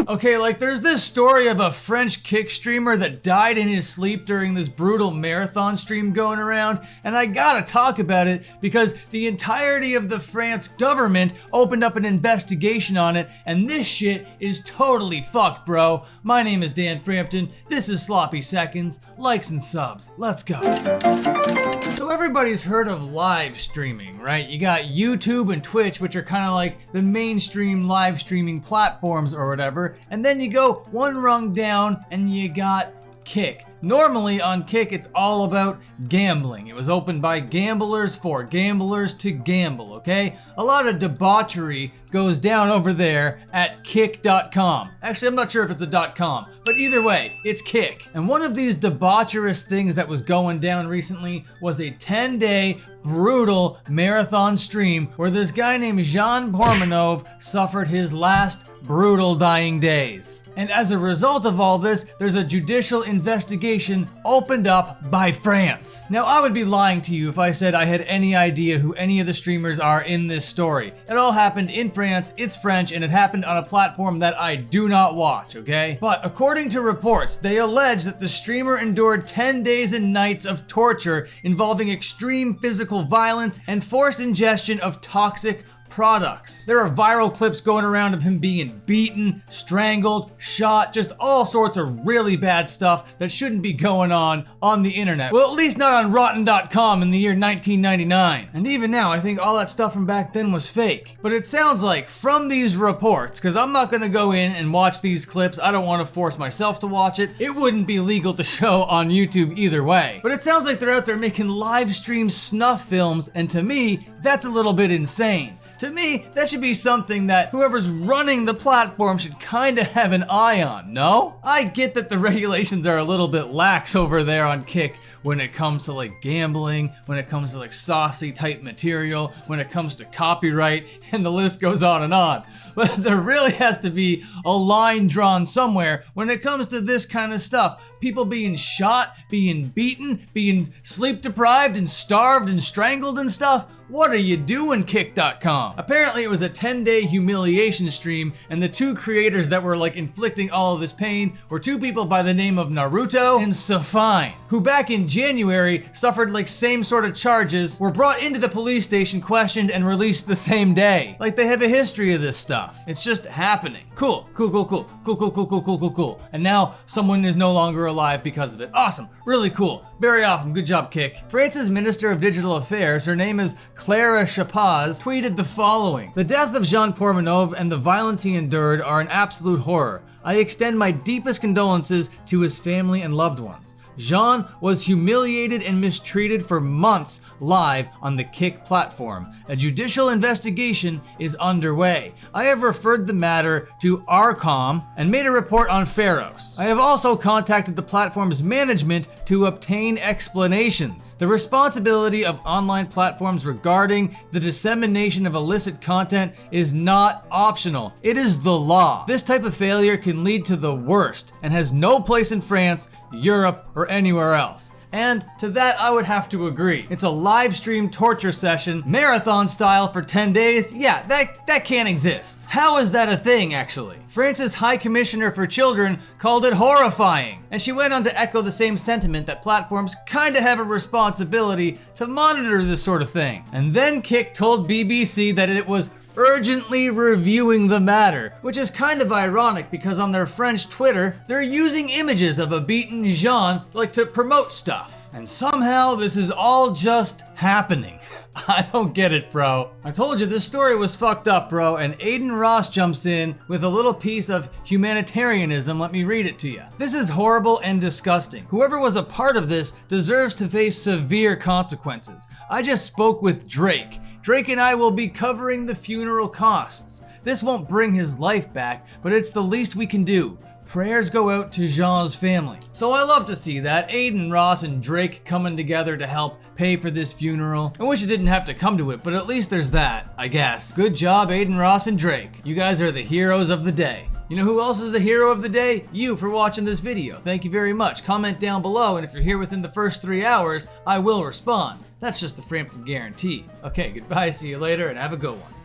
Okay, like there's this story of a French kick streamer that died in his sleep during this brutal marathon stream going around, and I gotta talk about it because the entirety of the France government opened up an investigation on it, and this shit is totally fucked, bro. My name is Dan Frampton, this is Sloppy Seconds, likes and subs, let's go. So everybody's heard of live streaming, right? You got YouTube and Twitch, which are kind of like the mainstream live streaming platforms or whatever, and then you go one rung down and you got Kick. Normally on Kick, it's all about gambling. It was opened by gamblers for gamblers to gamble, okay? A lot of debauchery goes down over there at kick.com. Actually, I'm not sure if it's a .com, but either way, it's Kick. And one of these debaucherous things that was going down recently was a 10-day brutal marathon stream where this guy named Jean Pormanov suffered his last brutal dying days. And as a result of all this, there's a judicial investigation opened up by France. Now, I would be lying to you if I said I had any idea who any of the streamers are in this story. It all happened in France, it's French, and it happened on a platform that I do not watch, okay? But according to reports, they allege that the streamer endured 10 days and nights of torture involving extreme physical violence and forced ingestion of toxic products. There are viral clips going around of him being beaten, strangled, shot, just all sorts of really bad stuff that shouldn't be going on the internet. Well, at least not on rotten.com in the year 1999. And even now, I think all that stuff from back then was fake. But it sounds like from these reports, because I'm not going to go in and watch these clips, I don't want to force myself to watch it. It wouldn't be legal to show on YouTube either way. But it sounds like they're out there making live stream snuff films, and to me, that's a little bit insane. To me, that should be something that whoever's running the platform should kind of have an eye on, no? I get that the regulations are a little bit lax over there on Kick when it comes to like gambling, when it comes to like saucy type material, when it comes to copyright, and the list goes on and on. But there really has to be a line drawn somewhere when it comes to this kind of stuff. People being shot, being beaten, being sleep deprived and starved and strangled and stuff. What are you doing, Kick.com? Apparently it was a 10-day humiliation stream, and the two creators that were like inflicting all of this pain were two people by the name of Naruto and Safine, who back in January suffered like same sort of charges, were brought into the police station, questioned, and released the same day. Like they have a history of this stuff. It's just happening. Cool. And now someone is no longer alive because of it. Awesome. Really cool. Very awesome. Good job, Kick. France's Minister of Digital Affairs, her name is Clara Chapaz, tweeted the following: "The death of Jean Pormanov and the violence he endured are an absolute horror. I extend my deepest condolences to his family and loved ones. Jean was humiliated and mistreated for months live on the Kick platform. A judicial investigation is underway. I have referred the matter to Arcom and made a report on Pharos. I have also contacted the platform's management to obtain explanations. The responsibility of online platforms regarding the dissemination of illicit content is not optional. It is the law. This type of failure can lead to the worst and has no place in France, Europe, or anywhere else." And to that, I would have to agree. It's a live stream torture session, marathon style for 10 days. Yeah, that can't exist. How is that a thing, actually? France's High Commissioner for Children called it horrifying. And she went on to echo the same sentiment that platforms kinda have a responsibility to monitor this sort of thing. And then Kick told BBC that it was urgently reviewing the matter, which is kind of ironic because on their French Twitter, they're using images of a beaten Jean like to promote stuff. And somehow this is all just happening. I don't get it, bro. I told you this story was fucked up, bro, and Aiden Ross jumps in with a little piece of humanitarianism. Let me read it to you. "This is horrible and disgusting. Whoever was a part of this deserves to face severe consequences. I just spoke with Drake. Drake and I will be covering the funeral costs. This won't bring his life back, but it's the least we can do. Prayers go out to Jean's family." So I love to see that. Aiden Ross and Drake coming together to help pay for this funeral. I wish it didn't have to come to it, but at least there's that, I guess. Good job, Aiden Ross and Drake. You guys are the heroes of the day. You know who else is the hero of the day? You for watching this video. Thank you very much. Comment down below, and if you're here within the first 3 hours, I will respond. That's just the Frampton guarantee. Okay, goodbye, see you later, and have a good one.